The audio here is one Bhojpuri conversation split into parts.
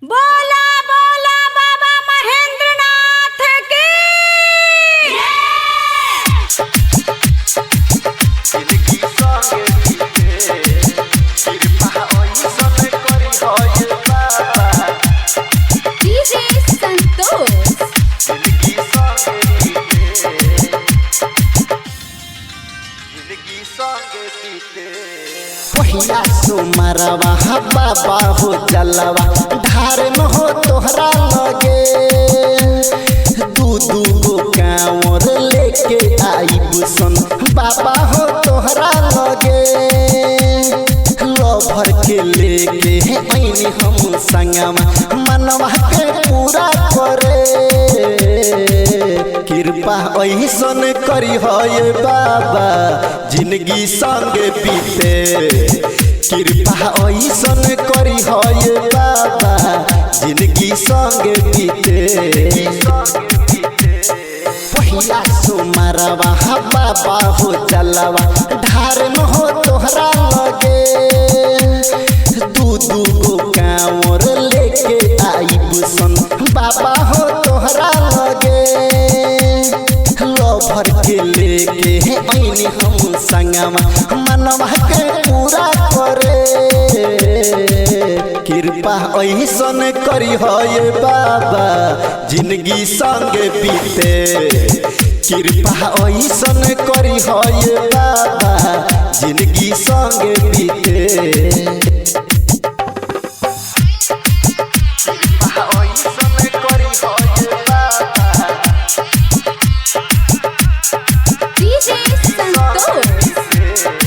बोला बोला बाबा महेंद्रनाथ की डीजे संतोष पहिला सुमरवा बाबा हो जलवा धार में हो तोहरा लगे दू दू गो कांवर लेके आई बुसन बाबा हो तोहरा लगे लभर के लेके ऐनी हम संगमा मनवा के पूरा करे कृपा ऐसन करी है बाबा जिंदगी संगे बीते कृपा ऐसन करी है बाबा जिंदगी संगे बीते पहिला सुमरवा बाबा हो जलवा धार में हो तोहरा लगे दू दू गो कांवर लेके आई बुसन बाबा हो तोहरा लगे लभर के लेके ऐनी हम संगमा मनवा के पूरा करे कृपा ऐसन करी है बाबा जिंदगी संगे बीते कृपा ऐसन करी है बाबा जिंदगी संगे बीते डीजे संतोष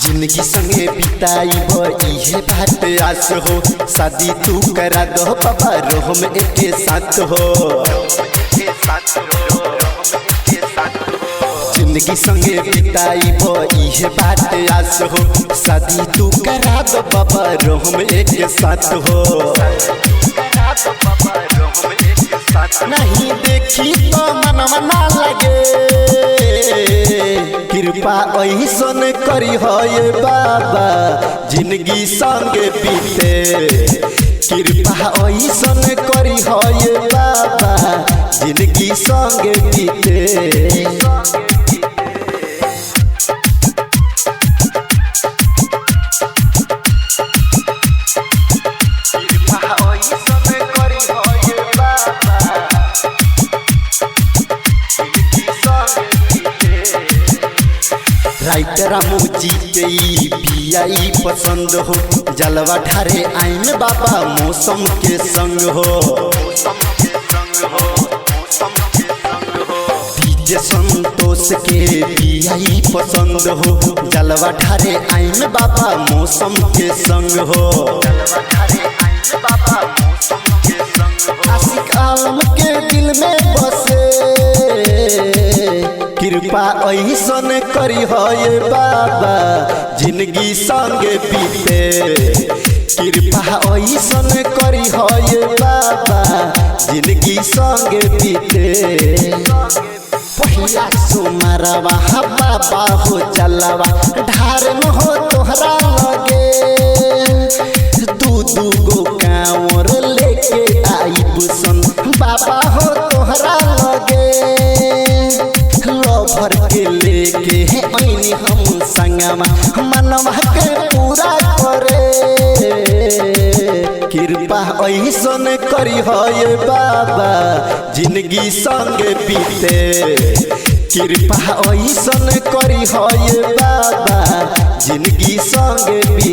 जिंदगी संगे बिताई इहे बात आस हो शादी तू करा दो बाबा रोहम एके साथ हो जिंदगी संगे बिताई इहे बात आस हो शादी तू करा दो बाबा रोहम एके साथ हो नहीं देखी तो मनवा ना लगे कृपा ऐसन करी है बाबा जिंदगी संगे बीते कृपा ऐसन करी है बाबा जिंदगी संगे बीते राइटर मुझी के पियाई पसंद हो जलवा ढारे आइन बाबा मौसम के संग हो डीजे संतोष के पियाई पसंद हो जलवा ढारे आइन बाबा मौसम के संग हो आशिक आलम के दिल में बसे कृपा ऐसन करी है बाबा जिंदगी संगे बीते कृपा ऐसन करी है बाबा जिंदगी संगे बीते पहिला सुमरवा बाबा हो जलवा धार में हो तोहरा लगे दू दू गो कांवर लेके आई बुसन बाबा हो तोहरा लगे लभर के लेके ऐनी हम संगमा मनवा के पूरा करे कृपा ऐसन करी है बाबा जिंदगी संगे बीते कृपा ऐसन करी है बाबा जिंदगी संगे बीते।